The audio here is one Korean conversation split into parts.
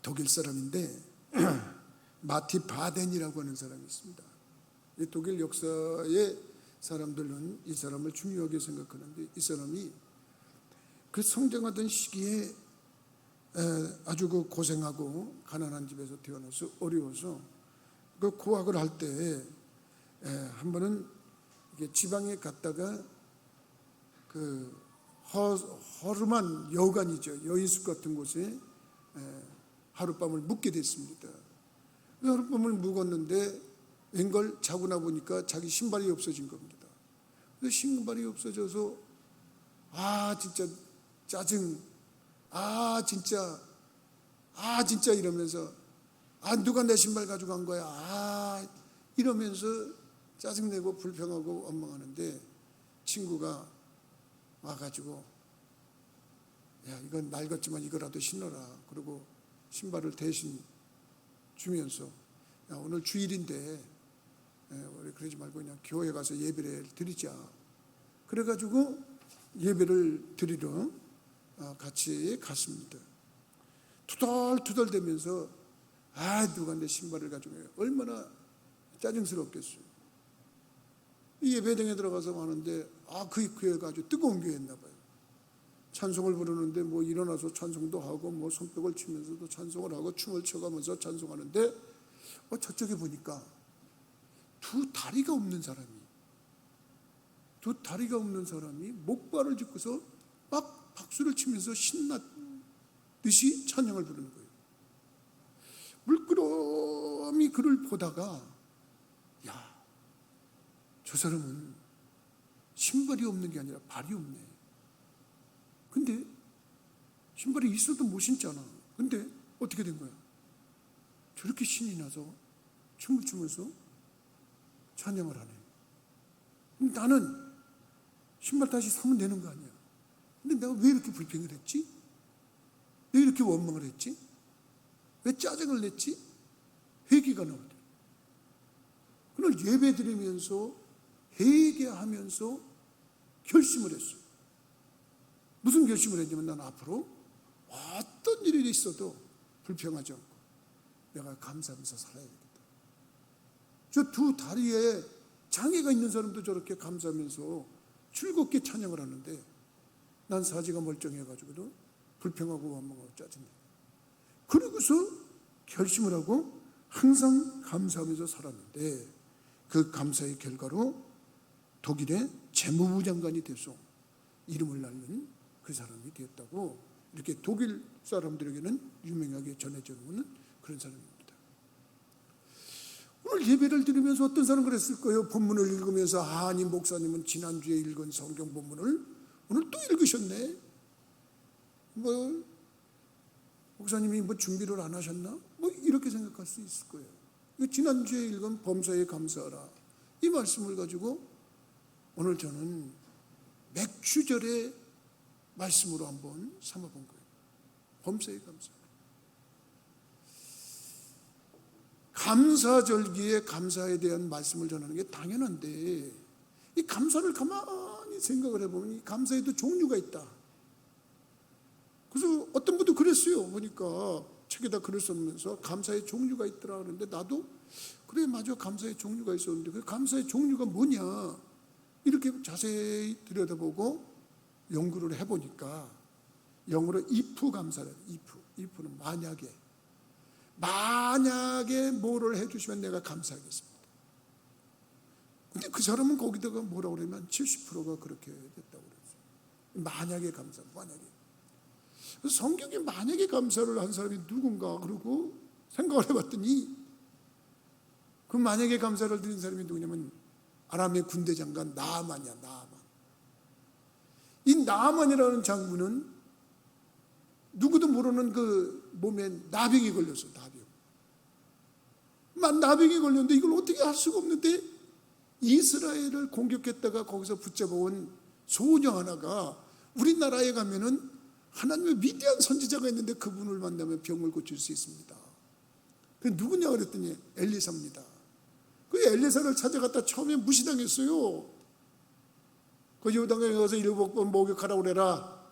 독일 사람인데 마티 바덴이라고 하는 사람이 있습니다. 이 독일 역사의 사람들은 이 사람을 중요하게 생각하는데, 이 사람이 그 성장하던 시기에 아주 그 고생하고 가난한 집에서 태어나서 어려워서 그 고학을 할 때 한 번은 지방에 갔다가 그 허름한 여관이죠, 여인숙 같은 곳에 하룻밤을 묵게 됐습니다. 하룻밤을 묵었는데 웬걸 자고 나 보니까 자기 신발이 없어진 겁니다. 그래서 신발이 없어져서 진짜 짜증, 진짜 이러면서 누가 내 신발 가져간 거야, 이러면서 짜증내고 불평하고 원망하는데, 친구가 와가지고 야, 이건 낡았지만 이거라도 신어라. 그리고 신발을 대신 주면서, 야, 오늘 주일인데 우리 그러지 말고 그냥 교회 가서 예배를 드리자. 그래가지고 예배를 드리러 같이 갔습니다. 투덜투덜대면서 누가 내 신발을 가져가요. 얼마나 짜증스럽겠어요. 이 예배당에 들어가서 하는데 그 교회가 아주 뜨거운 교회였나 봐요. 찬송을 부르는데 일어나서 찬송도 하고 손뼉을 치면서도 찬송을 하고 춤을 춰가면서 찬송하는데 저쪽에 보니까 두 다리가 없는 사람이 목발을 짚고서 막 박수를 치면서 신나듯이 찬양을 부르는 거예요. 물끄러미 그를 보다가, 야, 저 사람은 신발이 없는 게 아니라 발이 없네. 근데 신발이 있어도 못 신잖아. 근데 어떻게 된 거야? 저렇게 신이 나서 춤을 추면서 찬양을 하네. 근데 나는 신발 다시 사면 되는 거 아니야. 근데 내가 왜 이렇게 불평을 했지? 왜 이렇게 원망을 했지? 왜 짜증을 냈지? 회개가 나오더라. 그날 예배 드리면서 회개하면서 결심을 했어요. 무슨 결심을 했냐면, 난 앞으로 어떤 일이 있어도 불평하지 않고 내가 감사하면서 살아야겠다. 저 두 다리에 장애가 있는 사람도 저렇게 감사하면서 즐겁게 찬양을 하는데, 난 사지가 멀쩡해가지고도 불평하고 원망하고 짜증내. 그러고서 결심을 하고 항상 감사하면서 살았는데, 그 감사의 결과로 독일의 재무부 장관이 돼서 이름을 날린 그 사람이 되었다고, 이렇게 독일 사람들에게는 유명하게 전해져 오는 그런 사람입니다. 오늘 예배를 드리면서 어떤 사람은 그랬을 거예요. 본문을 읽으면서, 아니 목사님은 지난주에 읽은 성경 본문을 오늘 또 읽으셨네. 목사님이 준비를 안 하셨나? 이렇게 생각할 수 있을 거예요. 지난주에 읽은 범사에 감사하라, 이 말씀을 가지고 오늘 저는 맥주절의 말씀으로 한번 삼아본 거예요. 범사에 감사하라. 감사절기에 감사에 대한 말씀을 전하는 게 당연한데, 이 감사를 가만히 생각을 해보면 이 감사에도 종류가 있다. 그래서 어떤 분도 그랬어요. 보니까 책에다 글을 쓰면서 감사의 종류가 있더라. 그런데 나도 그래, 맞아, 감사의 종류가 있었는데 그 감사의 종류가 뭐냐, 이렇게 자세히 들여다보고 연구를 해보니까 영어로 if 감사래요. if는 만약에 뭐를 해주시면 내가 감사하겠습니다. 근데 그 사람은 거기다가 뭐라고 그러면 70%가 그렇게 됐다고 그랬어요. 만약에 감사, 만약에. 성경에 만약에 감사를 한 사람이 누군가, 그러고 생각을 해봤더니 그 만약에 감사를 드린 사람이 누구냐면 아람의 군대 장관 나아만이야. 이 나아만이라는 장군은 누구도 모르는 그 몸에 나병이 걸렸어. 나병이 걸렸는데 이걸 어떻게 할 수가 없는데, 이스라엘을 공격했다가 거기서 붙잡아온 소녀 하나가 우리나라에 가면은 하나님의 위대한 선지자가 있는데 그분을 만나면 병을 고칠 수 있습니다. 그 누구냐 그랬더니 엘리사입니다. 그 엘리사를 찾아갔다 처음에 무시당했어요. 그 요단강에 가서 7번 목욕하라고 그래라.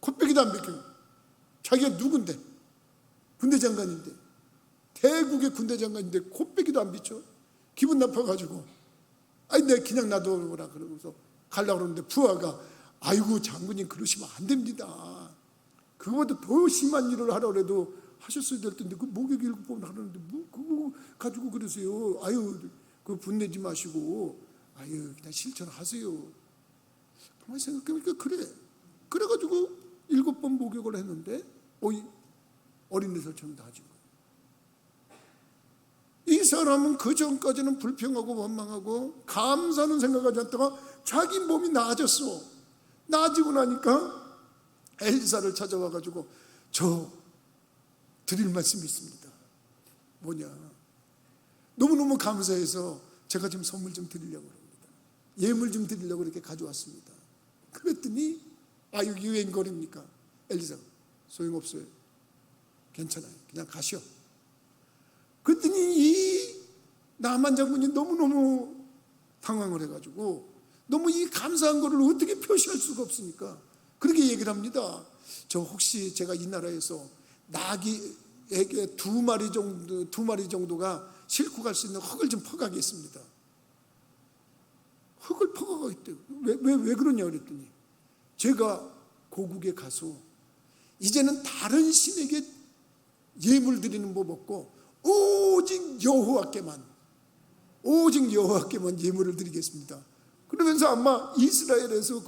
코빼기도 안 벗겨. 자기가 누군데, 군대 장관인데, 대국의 군대 장관인데 코빼기도 안 비춰. 기분 나빠가지고 아니 내가 그냥 놔둬라 그러면서 가려고 그러는데 부하가 아이고 장군님 그러시면 안 됩니다. 그거보다 더 심한 일을 하라고 해도 하셨어야 될 텐데 그 목욕 7번 하라는데 뭐 그거 가지고 그러세요. 아유 그거 분내지 마시고 아유 그냥 실천하세요. 가만히 생각해보니까 그래가지고 7번 목욕을 했는데 어린애들처럼 나아진 거예요. 이 사람은 그 전까지는 불평하고 원망하고 감사는 생각하지 않다가 자기 몸이 나아졌어. 나아지고 나니까 엘리사를 찾아와가지고 저 드릴 말씀이 있습니다. 뭐냐, 너무너무 감사해서 제가 지금 선물 좀 드리려고 합니다. 예물 좀 드리려고 이렇게 가져왔습니다. 그랬더니 여기 유행거리입니까? 엘리사가 소용없어요. 괜찮아요. 그냥 가시오. 그랬더니 이 나만 장군이 너무너무 당황을 해가지고 너무 이 감사한 거를 어떻게 표시할 수가 없으니까 그렇게 얘기를 합니다. 저 혹시 제가 이 나라에서 나귀에게 두 마리 정도가 싣고 갈 수 있는 흙을 좀 퍼가겠습니다. 흙을 퍼가겠대요. 왜 그러냐 그랬더니 제가 고국에 가서 이제는 다른 신에게 예물 드리는 법 없고 오직 여호와께만 예물을 드리겠습니다. 그러면서 아마 이스라엘에서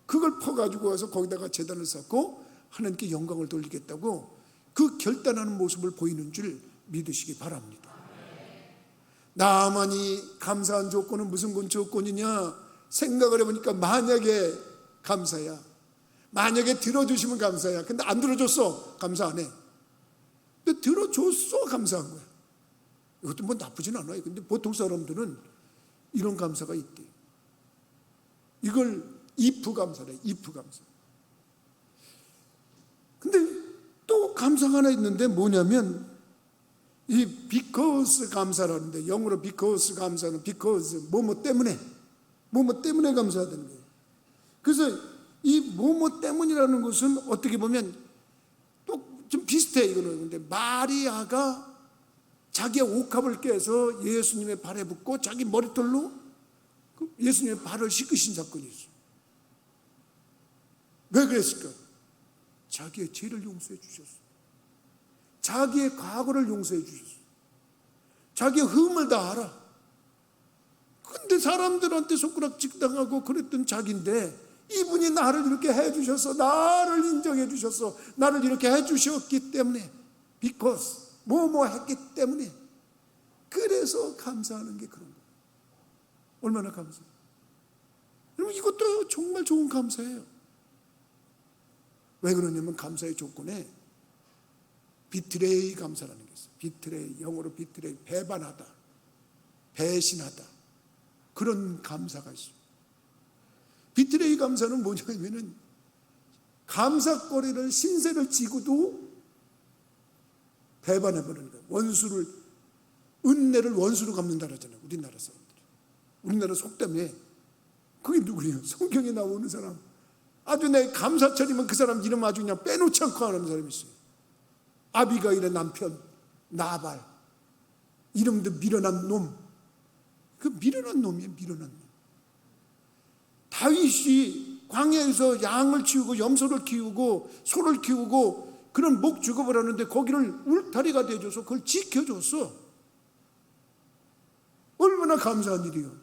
그걸 퍼가지고 와서 거기다가 제단을 쌓고 하나님께 영광을 돌리겠다고 그 결단하는 모습을 보이는 줄 믿으시기 바랍니다. 나만이 감사한 조건은 무슨 조건이냐 생각을 해보니까 만약에 감사야, 만약에 들어주시면 감사야. 근데 안 들어줬어, 감사 안 해. 근데 들어줬어, 감사한 거야. 이것도 뭐 나쁘진 않아요. 근데 보통 사람들은 이런 감사가 있대. 이걸 if 감사래, if 감사. 근데 또 감사가 하나 있는데 뭐냐면 이 because 감사라는데, 영어로 because 감사는 because 뭐뭐 때문에 감사하다는 거예요. 그래서 이 뭐뭐 때문이라는 것은 어떻게 보면 또 좀 비슷해. 이거는 근데 마리아가 자기의 옥합을 깨서 예수님의 발에 붓고 자기 머리털로 예수님의 발을 씻으신 사건이 있어요. 왜 그랬을까? 자기의 죄를 용서해 주셨어요. 자기의 과거를 용서해 주셨어요. 자기의 흠을 다 알아. 근데 사람들한테 손가락질 당하고 그랬던 자기인데 이분이 나를 이렇게 해주셔서, 나를 인정해 주셔서, 나를 이렇게 해주셨기 때문에, because 뭐뭐 했기 때문에, 그래서 감사하는 게 그런 거예요. 얼마나 감사해요. 여러분 이것도 정말 좋은 감사예요. 왜 그러냐면 감사의 조건에 비트레이 감사라는 게 있어요. 비트레이, 영어로 비트레이, 배반하다, 배신하다, 그런 감사가 있어요. 비트레이 감사는 뭐냐면은 감사거리를, 신세를 지고도 배반해버리는 거예요. 은혜를 원수로 갚는다 그러잖아요. 우리나라 사람들이. 우리나라 속담에 그게 누구예요? 성경에 나오는 사람. 아주 내 감사철이면 그 사람 이름 아주 그냥 빼놓지 않고 하는 사람이 있어요. 아비가일의 남편 나발, 이름도 미련한 놈. 그 미련한 놈이에요. 미련한 놈. 다윗이 광야에서 양을 키우고 염소를 키우고 소를 키우고 그런 목 죽업을 하는데 거기를 울타리가 돼줘서 그걸 지켜줬어. 얼마나 감사한 일이요.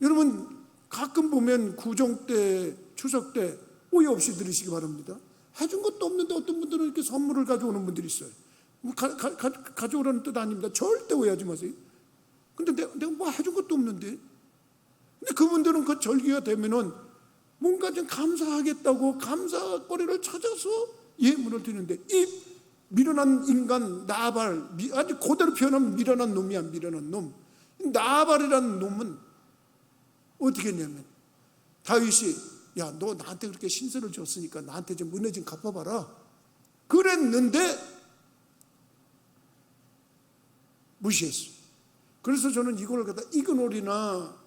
여러분 가끔 보면 구정 때, 추석 때 오해 없이 들으시기 바랍니다. 해준 것도 없는데 어떤 분들은 이렇게 선물을 가져오는 분들이 있어요. 가져오라는 뜻 아닙니다. 절대 오해하지 마세요. 근데 내가 뭐 해준 것도 없는데. 근데 그분들은 그 절기가 되면은 뭔가 좀 감사하겠다고 감사거리를 찾아서 예물을 드리는데, 이 미련한 인간 나발, 아주 그대로 표현하면 미련한 놈이야. 미련한 놈. 나발이라는 놈은 어떻게 했냐면 다윗이 야, 너 나한테 그렇게 신세를 줬으니까 나한테 좀 은혜 좀 갚아봐라 그랬는데 무시했어. 그래서 저는 이걸 갖다 이그놀이나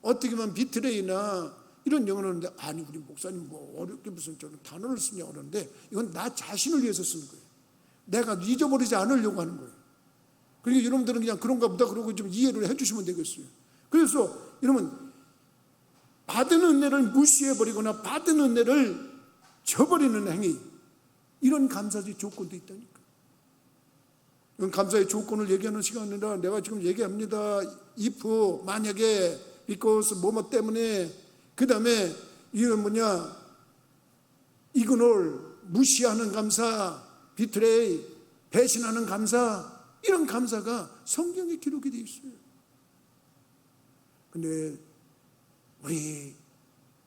어떻게 보면 비트레이나 이런 영어를 하는데, 아니 우리 목사님 뭐 어렵게 무슨 저런 단어를 쓰냐 그러는데, 이건 나 자신을 위해서 쓰는 거예요. 내가 잊어버리지 않으려고 하는 거예요. 그러니까 여러분들은 그냥 그런가 보다 그러고 좀 이해를 해주시면 되겠어요. 그래서 여러분, 받은 은혜를 무시해버리거나 받은 은혜를 저버리는 행위, 이런 감사의 조건도 있다니까. 이건 감사의 조건을 얘기하는 시간이 아니라 내가 지금 얘기합니다. if, 만약에, because, 뭐뭐 때문에, 그 다음에 이건 뭐냐, ignore, 무시하는 감사, betray, 배신하는 감사, 이런 감사가 성경에 기록이 되어 있어요. 근데 우리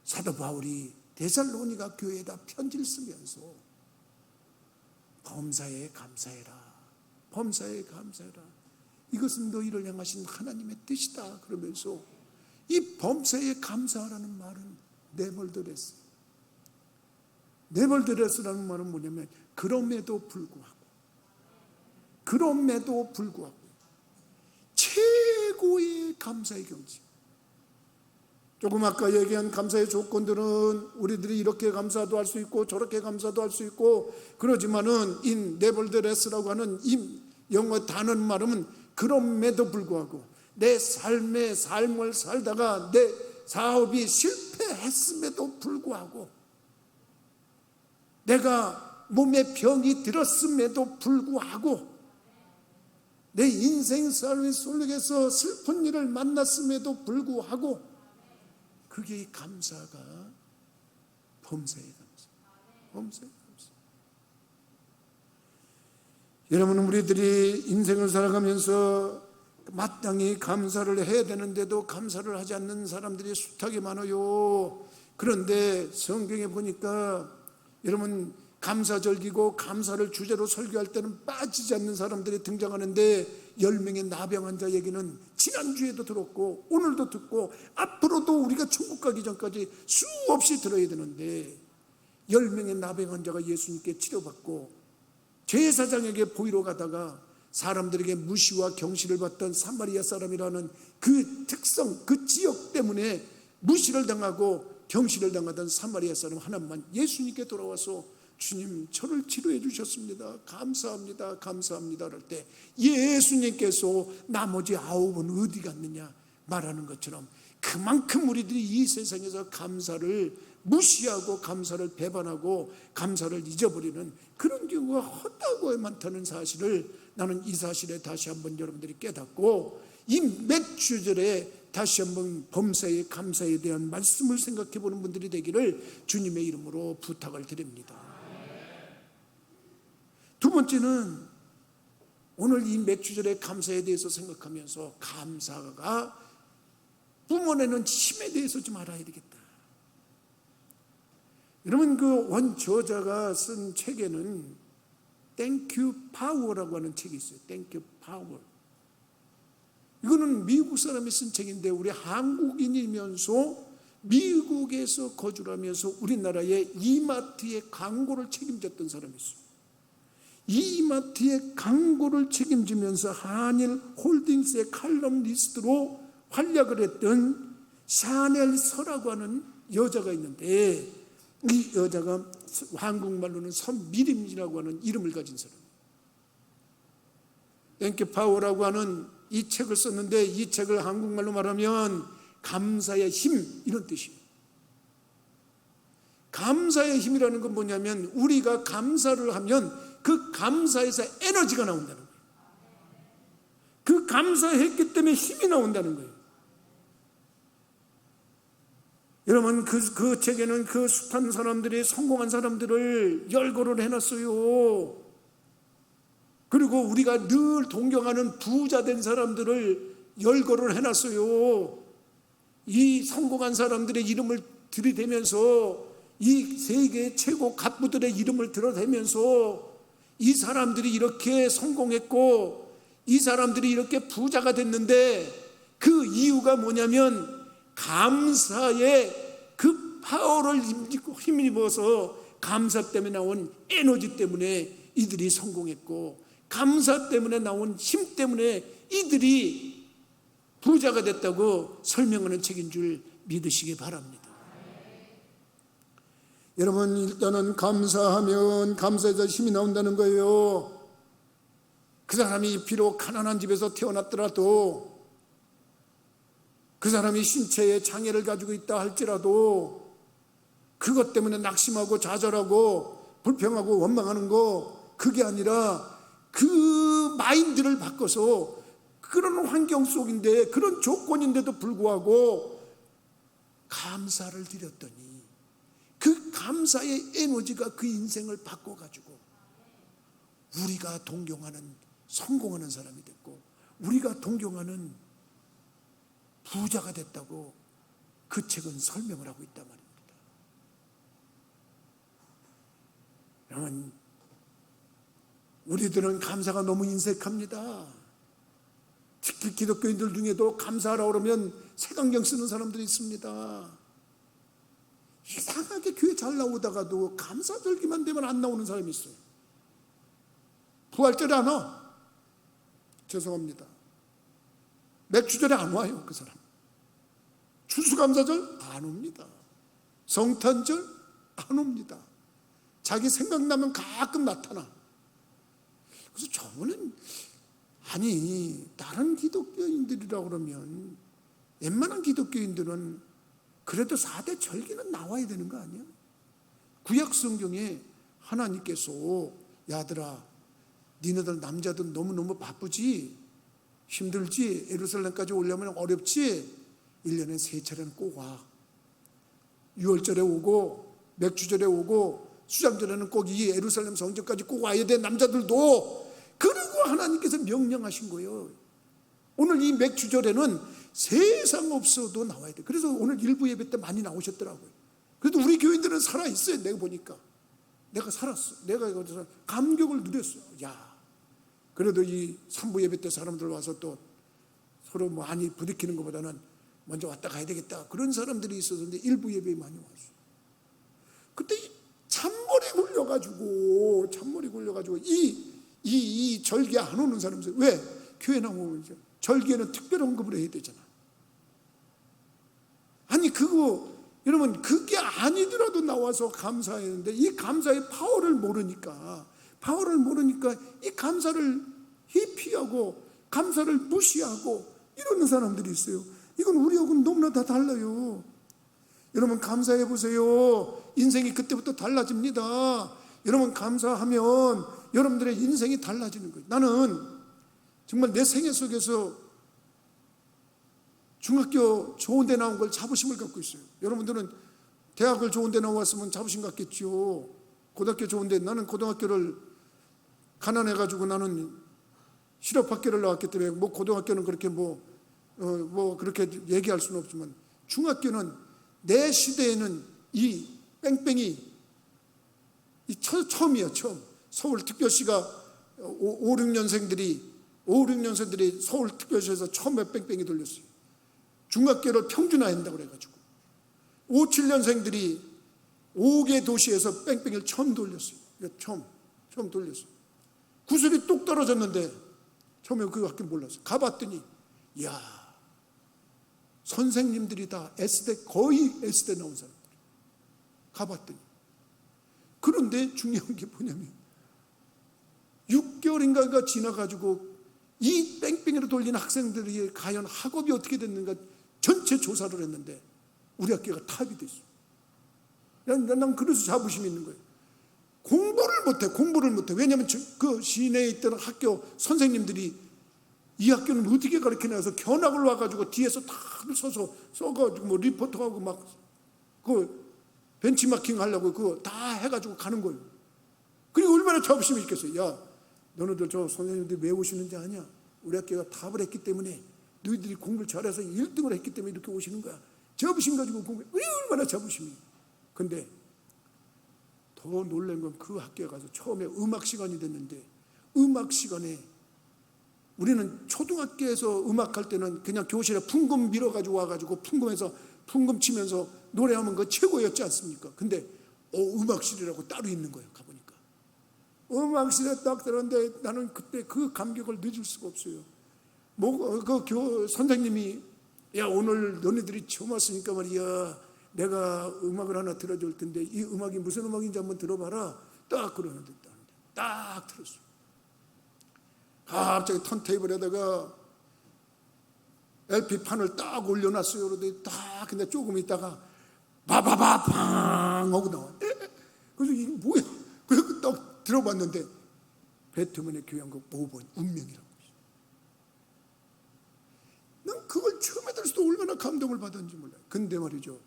사도 바울이 데살로니가 교회에다 편지를 쓰면서 범사에 감사해라, 범사에 감사해라, 이것은 너희를 향하신 하나님의 뜻이다 그러면서 이 범사에 감사하라는 말은 네벌드레스, 네벌드레스라는 말은 뭐냐면 그럼에도 불구하고, 그럼에도 불구하고 최고의 감사의 경지. 조금 아까 얘기한 감사의 조건들은 우리들이 이렇게 감사도 할 수 있고 저렇게 감사도 할 수 있고 그러지만은 이 네벌드레스라고 하는 이 영어 단어 말은 그럼에도 불구하고, 내 삶의 삶을 살다가 내 사업이 실패했음에도 불구하고, 내가 몸에 병이 들었음에도 불구하고, 내 인생 삶 속에서 슬픈 일을 만났음에도 불구하고, 그게 이 감사가 범사의 감사, 범사의 감사. 여러분, 우리들이 인생을 살아가면서 마땅히 감사를 해야 되는데도 감사를 하지 않는 사람들이 숱하게 많아요. 그런데 성경에 보니까 여러분, 감사절기고 감사를 주제로 설교할 때는 빠지지 않는 사람들이 등장하는데, 10명의 나병 환자 얘기는 지난주에도 들었고 오늘도 듣고 앞으로도 우리가 천국 가기 전까지 수없이 들어야 되는데, 10명의 나병 환자가 예수님께 치료받고 제사장에게 보이러 가다가 사람들에게 무시와 경시를 받던 사마리아 사람이라는 그 특성, 그 지역 때문에 무시를 당하고 경시를 당하던 사마리아 사람 하나만 예수님께 돌아와서 주님, 저를 치료해 주셨습니다, 감사합니다, 감사합니다 할 때 예수님께서 나머지 9은 어디 갔느냐 말하는 것처럼, 그만큼 우리들이 이 세상에서 감사를 무시하고 감사를 배반하고 감사를 잊어버리는 그런 경우가 헛다고 많다는 사실을, 나는 이 사실에 다시 한번 여러분들이 깨닫고 이 몇 주절에 다시 한번 범사의 감사에 대한 말씀을 생각해 보는 분들이 되기를 주님의 이름으로 부탁을 드립니다. 두 번째는 오늘 이 몇 주절의 감사에 대해서 생각하면서 감사가 뿜어내는 힘에 대해서 좀 알아야 되겠다. 여러분, 그 원저자가 쓴 책에는 Thank you Power라고 하는 책이 있어요. Thank you Power. 이거는 미국 사람이 쓴 책인데, 우리 한국인이면서 미국에서 거주를 하면서 우리나라의 이마트의 광고를 책임졌던 사람이 있어요. 이마트의 광고를 책임지면서 한일 홀딩스의 칼럼니스트로 활약을 했던 샤넬 서라고 하는 여자가 있는데, 이 여자가 한국말로는 선미림이라고 하는 이름을 가진 사람이에요. 땡큐 파워라고 하는 이 책을 썼는데, 이 책을 한국말로 말하면 감사의 힘, 이런 뜻이에요. 감사의 힘이라는 건 뭐냐면, 우리가 감사를 하면 그 감사에서 에너지가 나온다는 거예요. 그 감사했기 때문에 힘이 나온다는 거예요. 여러분, 그 책에는 그 숱한 사람들이, 성공한 사람들을 열거를 해놨어요. 그리고 우리가 늘 동경하는 부자 된 사람들을 열거를 해놨어요. 이 성공한 사람들의 이름을 들이대면서, 이 세계 최고 갑부들의 이름을 들어대면서 이 사람들이 이렇게 성공했고 이 사람들이 이렇게 부자가 됐는데, 그 이유가 뭐냐면 감사의 그 파워를 힘입어서, 감사 때문에 나온 에너지 때문에 이들이 성공했고, 감사 때문에 나온 힘 때문에 이들이 부자가 됐다고 설명하는 책인 줄 믿으시기 바랍니다. 여러분, 일단은 감사하면 감사해서 힘이 나온다는 거예요. 그 사람이 비록 가난한 집에서 태어났더라도, 그 사람이 신체에 장애를 가지고 있다 할지라도 그것 때문에 낙심하고 좌절하고 불평하고 원망하는 거, 그게 아니라 그 마인드를 바꿔서 그런 환경 속인데, 그런 조건인데도 불구하고 감사를 드렸더니 그 감사의 에너지가 그 인생을 바꿔가지고 우리가 동경하는 성공하는 사람이 됐고, 우리가 동경하는 부자가 됐다고 그 책은 설명을 하고 있단 말입니다. 여러분, 우리들은 감사가 너무 인색합니다. 특히 기독교인들 중에도 감사하라고 그러면 색안경 쓰는 사람들이 있습니다. 이상하게 교회 잘 나오다가도 감사절기만 되면 안 나오는 사람이 있어요. 부활절에 안 와. 죄송합니다. 맥주절에 안 와요, 그 사람. 추수감사절 안 옵니다. 성탄절 안 옵니다. 자기 생각나면 가끔 나타나. 그래서 저는, 아니, 다른 기독교인들이라고 그러면, 웬만한 기독교인들은 그래도 4대 절기는 나와야 되는 거 아니야? 구약 성경에 하나님께서, 야들아, 니네들 남자들 너무너무 바쁘지? 힘들지? 예루살렘까지 오려면 어렵지? 1년에 3차례는 꼭 와. 6월절에 오고 맥주절에 오고 수장절에는 꼭 이 예루살렘 성전까지 꼭 와야 돼, 남자들도. 그리고 하나님께서 명령하신 거예요. 오늘 이 맥주절에는 세상 없어도 나와야 돼. 그래서 오늘 일부 예배 때 많이 나오셨더라고요. 그래도 우리 교인들은 살아있어요. 내가 보니까 내가 살았어. 내가 이것을 감격을 누렸어요. 야, 그래도 이 3부 예배 때 사람들 와서 또 서로 많이 부딪히는 것보다는 먼저 왔다 가야 되겠다, 그런 사람들이 있었는데 일부 예배에 많이 왔어요. 그때 잔머리 굴려가지고 이 절기에 안 오는 사람들, 왜? 교회 나오면 절기에는 특별 언급을 해야 되잖아. 아니, 그거 여러분, 그게 아니더라도 나와서 감사했는데, 이 감사의 파워를 모르니까 이 감사를 회피하고 감사를 무시하고 이러는 사람들이 있어요. 이건 우리하고는 너무나 다 달라요. 여러분, 감사해 보세요. 인생이 그때부터 달라집니다. 여러분, 감사하면 여러분들의 인생이 달라지는 거예요. 나는 정말 내 생애 속에서 중학교 좋은 데 나온 걸 자부심을 갖고 있어요. 여러분들은 대학을 좋은 데 나왔으면 자부심 갖겠죠. 고등학교 좋은 데, 나는 고등학교를 가난해가지고 나는 실업학교를 나왔기 때문에 뭐 고등학교는 그렇게 그렇게 얘기할 수는 없지만, 중학교는 내 시대에는 이 뺑뺑이 처음이야, 처음. 서울특별시가 5, 6년생들이 서울특별시에서 처음에 뺑뺑이 돌렸어요. 중학교를 평준화한다고 그래가지고 5, 7년생들이 5개 도시에서 뺑뺑이를 처음 돌렸어요. 처음 돌렸어요. 구슬이 뚝 떨어졌는데 처음에 그 학교 몰랐어요. 가봤더니, 이야, 선생님들이 다 거의 S대 나온 사람들. 가봤더니. 그런데 중요한 게 뭐냐면 6개월인가가 지나가지고 이 뺑뺑이로 돌리는 학생들이 과연 학업이 어떻게 됐는가 전체 조사를 했는데 우리 학교가 탑이 됐어요. 난 그래서 자부심이 있는 거예요. 공부를 못해. 왜냐하면 그 시내에 있던 학교 선생님들이 이 학교는 어떻게 가르치나 해서 견학을 와가지고 뒤에서 다 써가지고 리포터하고 막 그 벤치마킹 하려고 그거 다 해가지고 가는 거예요. 그리고 얼마나 자부심이 있겠어요. 야, 너네들 저 선생님들이 왜 오시는지 아냐? 우리 학교가 탑을 했기 때문에, 너희들이 공부를 잘해서 1등을 했기 때문에 이렇게 오시는 거야. 자부심 가지고 공부해. 얼마나 자부심이. 근데 더 놀란 건 그 학교에 가서 처음에 음악 시간이 됐는데, 음악 시간에 우리는 초등학교에서 음악할 때는 그냥 교실에 풍금 밀어가지고 와가지고 풍금 치면서 노래하면 그 최고였지 않습니까? 근데 음악실이라고 따로 있는 거예요. 가보니까 음악실에 딱 들었는데 나는 그때 그 감격을 잊을 수가 없어요. 선생님이, 야, 오늘 너네들이 처음 왔으니까 말이야, 내가 음악을 하나 들어줄 텐데 이 음악이 무슨 음악인지 한번 들어봐라. 딱 그러는데 딱 들었어. 갑자기 턴테이블에다가 LP판을 딱 올려놨어요. 그런데 딱 근데 조금 있다가 바바바팡 하고 나와. 그래서 이게 뭐야? 그래서 딱 들어봤는데 베토벤의 교향곡 5번 운명이라고. 난 그걸 처음에 들었을 때 얼마나 감동을 받았는지 몰라요. 근데 말이죠,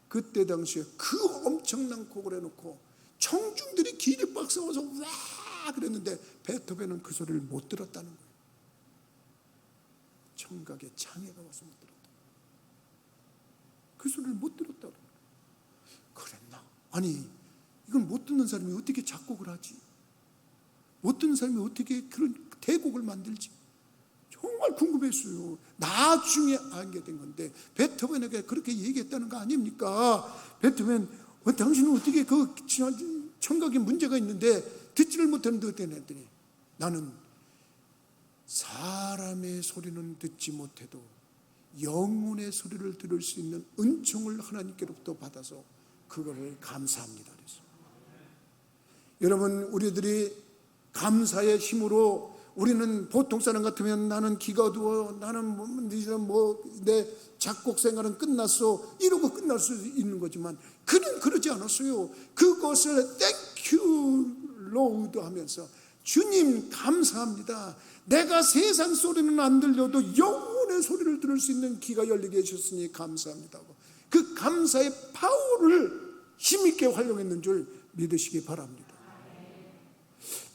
그때 당시에 그 엄청난 곡을 해놓고 청중들이 기립박수 와서 와 그랬는데 베토벤은 그 소리를 못 들었다는 거예요. 청각에 장애가 와서 못 들었다. 그 소리를 못 들었다고. 그랬나? 아니 이걸 못 듣는 사람이 어떻게 작곡을 하지? 못 듣는 사람이 어떻게 그런 대곡을 만들지? 정말 궁금했어요. 나중에 알게 된 건데 베토벤에게 그렇게 얘기했다는 거 아닙니까? 베토벤, 당신은 어떻게 그 청각에 문제가 있는데 듣지를 못하는데 어떻게 했더니 나는 사람의 소리는 듣지 못해도 영혼의 소리를 들을 수 있는 은총을 하나님께로부터 받아서 그거를 감사합니다. 그래서 여러분, 우리들이 감사의 힘으로, 우리는 보통 사람 같으면 나는 기가 어두워, 나는 내 작곡 생활은 끝났어 이러고 끝날 수 있는 거지만 그는 그러지 않았어요. 그것을 Thank you Lord 하면서 주님 감사합니다. 내가 세상 소리는 안 들려도 영혼의 소리를 들을 수 있는 귀가 열리게 해주셨으니 감사합니다. 그 감사의 파워를 힘있게 활용했는 줄 믿으시기 바랍니다.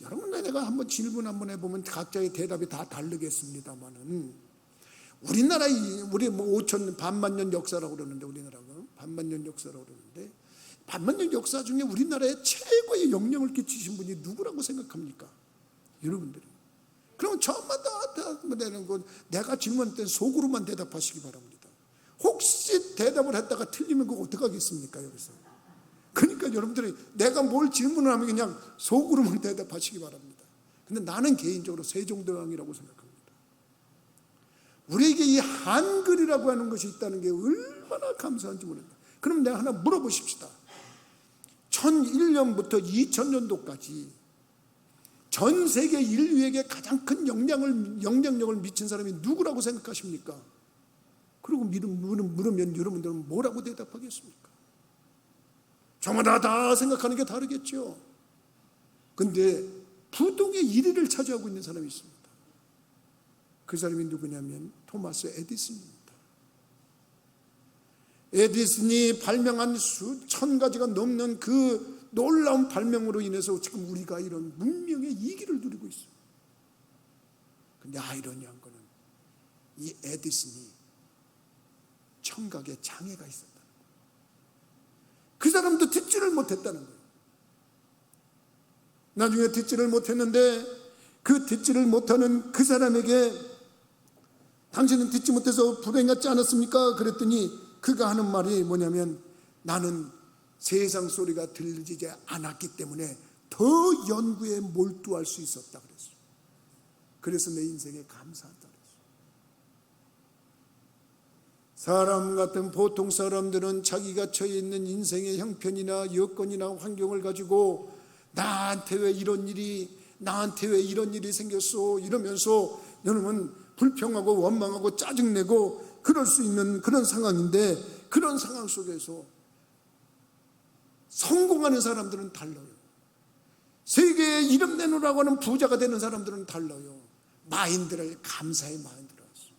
여러분, 내가 한번 질문 한번 해보면 각자의 대답이 다 다르겠습니다만은 우리나라 우리 5천 반만년 역사라고 그러는데, 우리나라가 반만년 역사라고 그러는데 반만년 역사 중에 우리나라에 최고의 영향을 끼치신 분이 누구라고 생각합니까? 여러분들이. 그럼 저마다 되는 건 내가 질문할 때 속으로만 대답하시기 바랍니다. 혹시 대답을 했다가 틀리면 그거 어떡하겠습니까? 여기서. 그러니까 여러분들이 내가 뭘 질문을 하면 그냥 속으로만 대답하시기 바랍니다. 근데 나는 개인적으로 세종대왕이라고 생각합니다. 우리에게 이 한글이라고 하는 것이 있다는 게 얼마나 감사한지 모릅니다. 그럼 내가 하나 물어보십시다. 1001년부터 2000년도까지 전 세계 인류에게 가장 큰 영향력을 미친 사람이 누구라고 생각하십니까? 그리고 물으면 여러분들은 뭐라고 대답하겠습니까? 저마다 다 생각하는 게 다르겠죠. 근데 부동의 1위를 차지하고 있는 사람이 있습니다. 그 사람이 누구냐면 토마스 에디슨입니다. 에디슨이 발명한 수천 가지가 넘는 그 놀라운 발명으로 인해서 지금 우리가 이런 문명의 이기를 누리고 있어요. 근데 아이러니한 거는 이 에디슨이 청각에 장애가 있었다는 거예요. 그 사람도 듣지를 못했다는 거예요. 나중에 듣지를 못했는데 그 듣지를 못하는 그 사람에게 당신은 듣지 못해서 불행하지 않았습니까? 그랬더니 그가 하는 말이 뭐냐면 나는 세상 소리가 들리지 않았기 때문에 더 연구에 몰두할 수 있었다 그랬어요. 그래서 내 인생에 감사하다 그랬어요. 사람 같은 보통 사람들은 자기가 처해 있는 인생의 형편이나 여건이나 환경을 가지고 나한테 왜 이런 일이 생겼어 이러면서 여러분 불평하고 원망하고 짜증내고 그럴 수 있는 그런 상황인데, 그런 상황 속에서 성공하는 사람들은 달라요. 세계에 이름 내놓으라고 하는 부자가 되는 사람들은 달라요. 마인드를, 감사의 마인드를 하세요.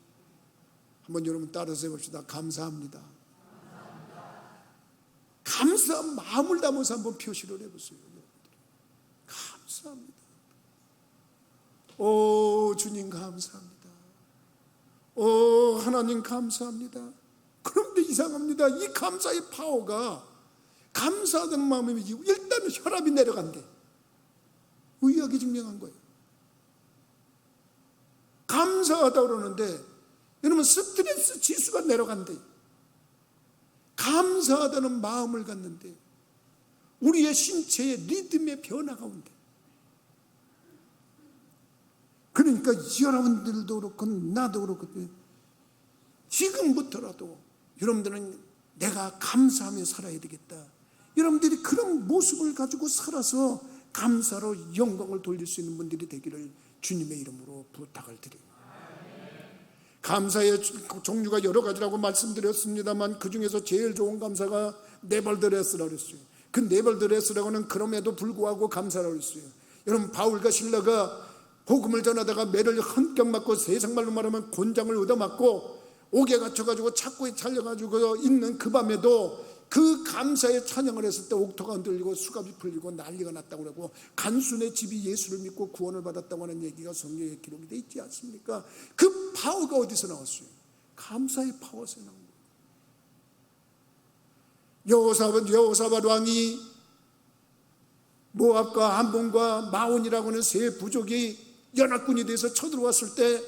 한번 여러분 따라서 해봅시다. 감사합니다. 감사한 마음을 담아서 한번 표시를 해보세요. 감사합니다. 오 주님 감사합니다. 오 하나님 감사합니다. 그런데 이상합니다. 이 감사의 파워가, 감사하다는 마음이 일단은 혈압이 내려간대. 의학이 증명한 거예요. 감사하다 그러는데 여러분 스트레스 지수가 내려간대. 감사하다는 마음을 갖는데 우리의 신체의 리듬의 변화가 온대. 그러니까 여러분들도 그렇고 나도 그렇고 지금부터라도 여러분들은 내가 감사하며 살아야 되겠다. 여러분들이 그런 모습을 가지고 살아서 감사로 영광을 돌릴 수 있는 분들이 되기를 주님의 이름으로 부탁을 드립니다. 감사의 종류가 여러 가지라고 말씀드렸습니다만 그 중에서 제일 좋은 감사가 네벌드레스라고 했어요. 그 네벌드레스라고는 그럼에도 불구하고 감사라고 했어요. 여러분, 바울과 실라가 복음을 전하다가 매를 헌격 맞고 세상말로 말하면 곤장을 얻어맞고 옥에 갇혀가지고 착고에 잘려가지고 있는 그 밤에도 그 감사의 찬양을 했을 때 옥토가 흔들리고 수갑이 풀리고 난리가 났다고 그러고 간순의 집이 예수를 믿고 구원을 받았다고 하는 얘기가 성경에 기록이 되어 있지 않습니까? 그 파워가 어디서 나왔어요? 감사의 파워에서 나온 거예요. 여호사밧 왕이 모압과 암몬과 마온이라고 하는 세 부족이 연합군이 돼서 쳐들어왔을 때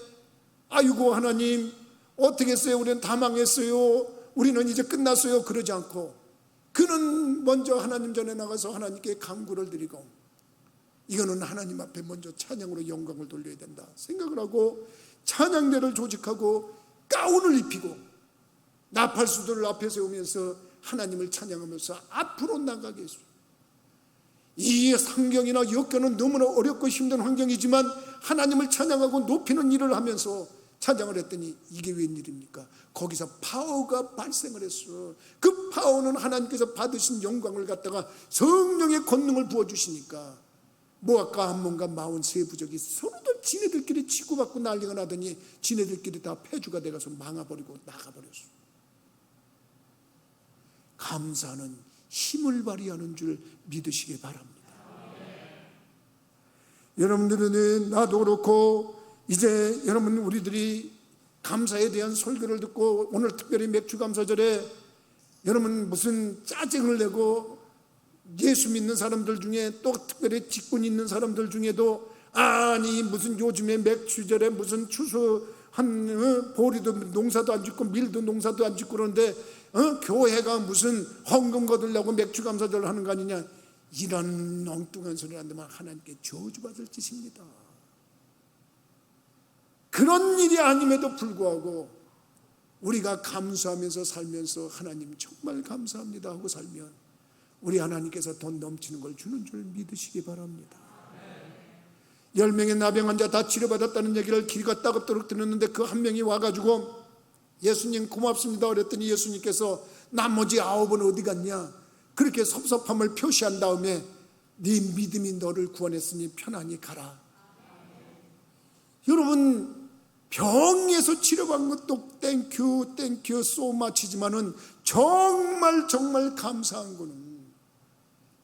아이고 하나님 어떻게 했어요? 우리는 다 망했어요. 우리는 이제 끝났어요. 그러지 않고 그는 먼저 하나님 전에 나가서 하나님께 간구를 드리고 이거는 하나님 앞에 먼저 찬양으로 영광을 돌려야 된다 생각을 하고 찬양대를 조직하고 가운을 입히고 나팔수들을 앞에 세우면서 하나님을 찬양하면서 앞으로 나가게 했어요. 이 환경이나 여건은 너무나 어렵고 힘든 환경이지만 하나님을 찬양하고 높이는 일을 하면서 찬양을 했더니 이게 웬일입니까? 거기서 파워가 발생을 했어. 그 파워는 하나님께서 받으신 영광을 갖다가 성령의 권능을 부어주시니까 모압과 암몬과 마온 세 부족이 서로들 지네들끼리 치고받고 난리가 나더니 지네들끼리 다 패주가 돼가서 망해버리고 나가버렸어. 감사는 힘을 발휘하는 줄 믿으시기 바랍니다. 여러분들은 나도 그렇고 이제 여러분 우리들이 감사에 대한 설교를 듣고 오늘 특별히 맥주감사절에 여러분 무슨 짜증을 내고 예수 믿는 사람들 중에 또 특별히 직분 있는 사람들 중에도 아니 무슨 요즘에 맥주절에 무슨 추수한 보리도 농사도 안 짓고 밀도 농사도 안 짓고 그러는데 교회가 무슨 헌금 거두려고 맥주감사절을 하는 거 아니냐, 이런 엉뚱한 소리를 한다면 하나님께 저주받을 짓입니다. 그런 일이 아님에도 불구하고 우리가 감사하면서 살면서 하나님 정말 감사합니다 하고 살면 우리 하나님께서 돈 넘치는 걸 주는 줄 믿으시기 바랍니다. 10명의 나병 환자 다 치료받았다는 얘기를 귀가 따갑도록 들었는데 그 한 명이 와가지고 예수님 고맙습니다 그랬더니 예수님께서 나머지 9은 어디 갔냐, 그렇게 섭섭함을 표시한 다음에 네 믿음이 너를 구원했으니 편안히 가라. 여러분, 병에서 치료받은 것도 땡큐 so much이지만은 정말 감사한 거는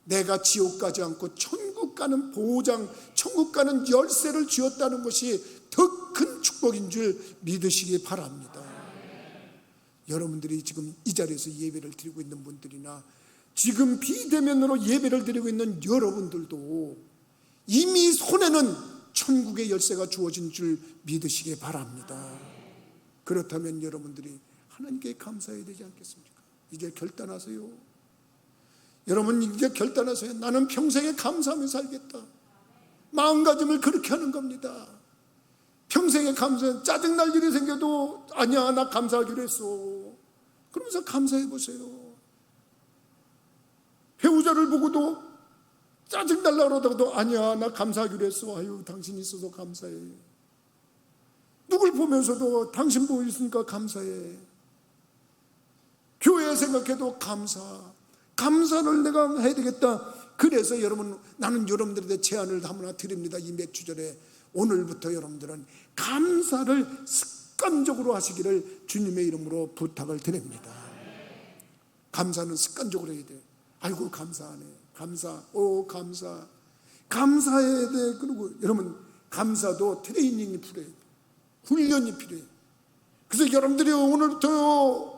내가 지옥 가지 않고 천국 가는 보장, 천국 가는 열쇠를 쥐었다는 것이 더 큰 축복인 줄 믿으시기 바랍니다. 여러분들이 지금 이 자리에서 예배를 드리고 있는 분들이나 지금 비대면으로 예배를 드리고 있는 여러분들도 이미 손에는 천국의 열쇠가 주어진 줄 믿으시기 바랍니다. 그렇다면 여러분들이 하나님께 감사해야 되지 않겠습니까? 이제 결단하세요. 여러분 이제 결단하세요. 나는 평생에 감사하며 살겠다. 마음가짐을 그렇게 하는 겁니다. 평생에 감사, 짜증날 일이 생겨도 아니야 나 감사하기로 했어. 그러면서 감사해 보세요. 배우자를 보고도 짜증날라 그러다가도 아니야 나 감사하기로 했어. 아유 당신 있어서 감사해. 누굴 보면서도 당신 보고 있으니까 감사해. 교회 생각해도 감사를 내가 해야 되겠다. 그래서 여러분, 나는 여러분들에게 제안을 하나 드립니다. 이 맥주절에 오늘부터 여러분들은 감사를 습관적으로 하시기를 주님의 이름으로 부탁을 드립니다. 감사는 습관적으로 해야 돼요. 아이고 감사하네. 감사해야 돼. 그리고 여러분, 감사도 트레이닝이 필요해요. 훈련이 필요해요. 그래서 여러분들이 오늘부터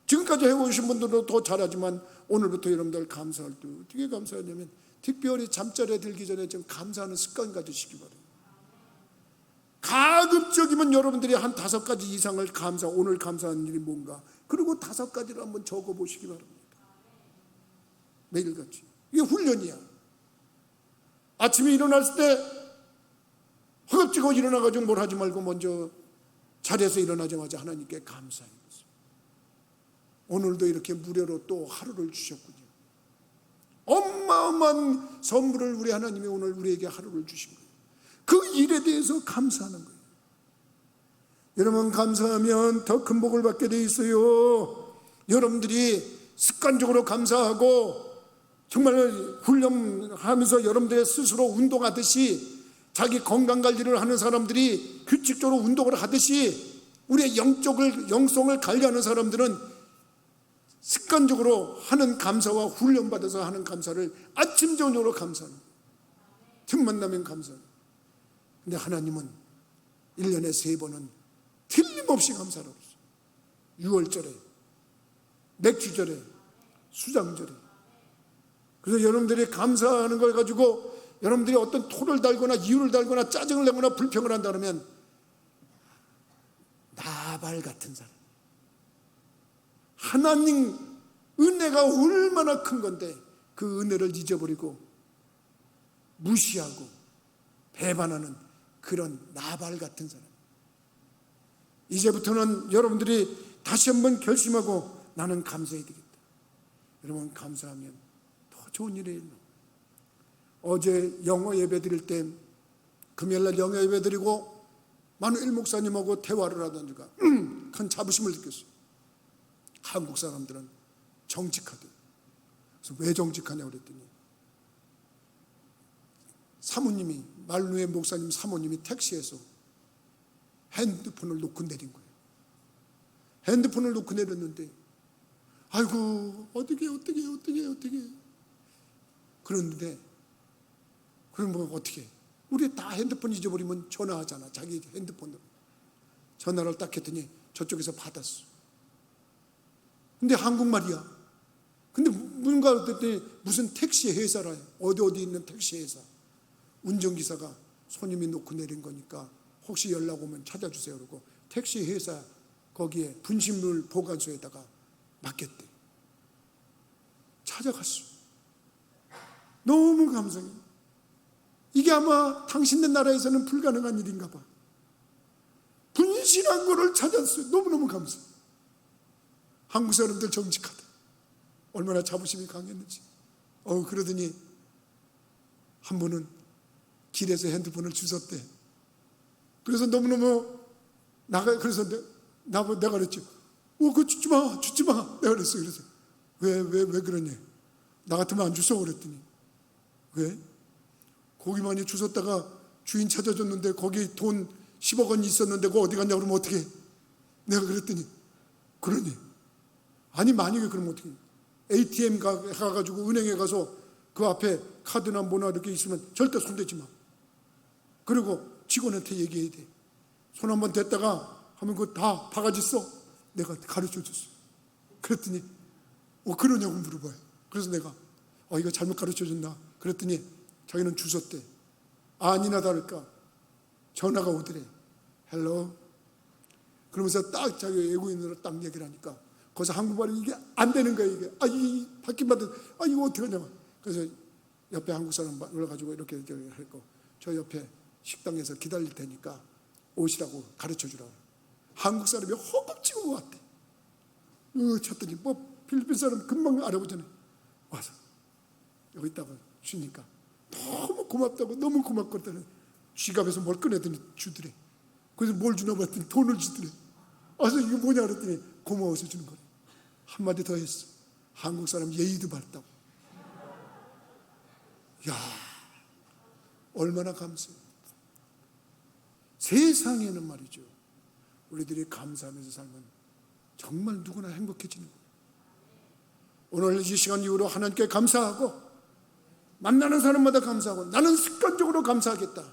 지금까지 해오신 분들도 더 잘하지만 오늘부터 여러분들 감사할 때 어떻게 감사하냐면 특별히 잠자리에 들기 전에 좀 감사하는 습관 가지시기 바랍니다. 가급적이면 여러분들이 한 5가지 이상을 오늘 감사한 일이 뭔가, 그리고 5가지를 한번 적어보시기 바랍니다. 매일같이. 이게 훈련이야. 아침에 일어났을 때 허겁지겁 일어나가지고 뭘 하지 말고 먼저 자리에서 일어나자마자 하나님께 감사해요. 오늘도 이렇게 무료로 또 하루를 주셨군요. 어마어마한 선물을 우리 하나님이 오늘 우리에게 하루를 주신 거예요. 그 일에 대해서 감사하는 거예요. 여러분, 감사하면 더 큰 복을 받게 돼 있어요. 여러분들이 습관적으로 감사하고 정말 훈련하면서 여러분들의 스스로 운동하듯이, 자기 건강관리를 하는 사람들이 규칙적으로 운동을 하듯이, 우리의 영성을 관리하는 사람들은 습관적으로 하는 감사와 훈련받아서 하는 감사를 아침 저녁으로 감사하는 거예요. 틈만 나면 감사하는 거예요. 근데 하나님은 1년에 3번은 틀림없이 감사를 하셨어요. 6월절에, 맥주절에, 수장절에. 그래서 여러분들이 감사하는 걸 가지고 여러분들이 어떤 토를 달거나 이유를 달거나 짜증을 내거나 불평을 한다 그러면 나발 같은 사람, 하나님 은혜가 얼마나 큰 건데 그 은혜를 잊어버리고 무시하고 배반하는 그런 나발 같은 사람. 이제부터는 여러분들이 다시 한번 결심하고 나는 감사해야 되겠다. 여러분, 감사하면 더 좋은 일이에요. 어제 영어 예배 드릴 때, 금요일날 영어 예배 드리고 마누엘 목사님하고 대화를 하다니까 큰 자부심을 느꼈어요. 한국 사람들은 정직하대. 그래서 왜 정직하냐고 그랬더니, 사모님이, 마누엘 목사님 사모님이 택시에서 핸드폰을 놓고 내린 거예요. 핸드폰을 놓고 내렸는데, 아이고 어떻게 그런데, 그럼 뭐 어떻게, 우리 다 핸드폰 잊어버리면 전화하잖아. 자기 핸드폰으로 전화를 딱 했더니 저쪽에서 받았어. 근데 한국말이야. 근데 뭔가 그랬더니 무슨 택시 회사라, 어디 있는 택시 회사 운전기사가 손님이 놓고 내린 거니까 혹시 연락 오면 찾아주세요. 그러고 택시 회사 거기에 분실물 보관소에다가 맡겼대. 찾아갔어. 너무 감사해요. 이게 아마 당신네 나라에서는 불가능한 일인가 봐. 분실한 거를 찾았어요. 너무너무 감사해요. 한국 사람들 정직하다. 얼마나 자부심이 강했는지. 그러더니 한 분은 길에서 핸드폰을 주웠대. 그래서 너무너무 그래서 내가 그랬죠. 그거 주지 마. 내가 그랬어요. 그래서 왜 그러냐. 나 같으면 안 주워 그랬더니, 왜? 거기만이 주웠다가 주인 찾아줬는데 거기 돈 10억 원 있었는데 그거 어디 갔냐 그러면 어떡해? 내가 그랬더니, 그러니, 아니 만약에 그러면 어떡해? ATM 가가지고 은행에 가서 그 앞에 카드나 뭐나 이렇게 있으면 절대 손대지 마. 그리고 직원한테 얘기해야 돼. 손 한번 댔다가 하면 그거 다 바가지 써. 내가 가르쳐 줬어. 그랬더니 그러냐고 물어봐요. 그래서 내가 이거 잘못 가르쳐 줬나? 그랬더니 자기는 주웠대. 아니나 다를까 전화가 오더래. 헬로. 그러면서 딱 자기 외국인으로 딱 얘기를 하니까 거기서 한국말이 이게 안 되는 거야. 이게 이 받긴 받은 이거 어떻게 하냐고. 그래서 옆에 한국 사람 불러가지고 이렇게 했고, 저 옆에 식당에서 기다릴 테니까 오시라고 가르쳐 주라고. 한국 사람이 허겁지겁 왔대. 쳤더니 필리핀 사람 금방 알아보잖아요. 와서 여기 있다가 주니까 너무 고맙다고, 너무 고맙거든. 지갑에서 뭘 꺼내더니 주더래. 그래서 뭘 주나 봤더니 돈을 주더래. 와서 이거 뭐냐 그랬더니 고마워서 주는 거래. 한마디 더 했어. 한국 사람 예의도 바르다고. 야, 얼마나 감사해. 세상에는 말이죠, 우리들이 감사하면서 살면 정말 누구나 행복해지는 거예요. 오늘 이 시간 이후로 하나님께 감사하고, 만나는 사람마다 감사하고, 나는 습관적으로 감사하겠다.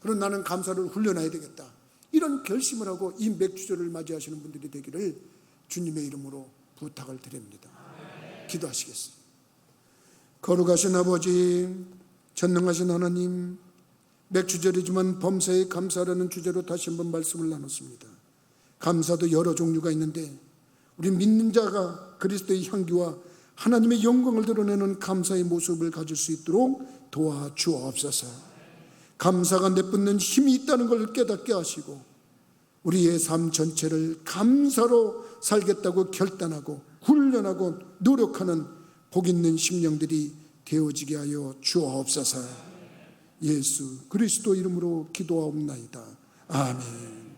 그럼 나는 감사를 훈련해야 되겠다. 이런 결심을 하고 이 맥주절을 맞이하시는 분들이 되기를 주님의 이름으로 부탁을 드립니다. 기도하시겠습니다. 거룩하신 아버지, 전능하신 하나님, 맥주절이지만 범사에 감사라는 주제로 다시 한번 말씀을 나눴습니다. 감사도 여러 종류가 있는데 우리 믿는 자가 그리스도의 향기와 하나님의 영광을 드러내는 감사의 모습을 가질 수 있도록 도와주옵소서. 감사가 내뿜는 힘이 있다는 걸 깨닫게 하시고, 우리의 삶 전체를 감사로 살겠다고 결단하고 훈련하고 노력하는 복 있는 심령들이 되어지게 하여 주옵소서. 예수 그리스도 이름으로 기도하옵나이다. 아멘.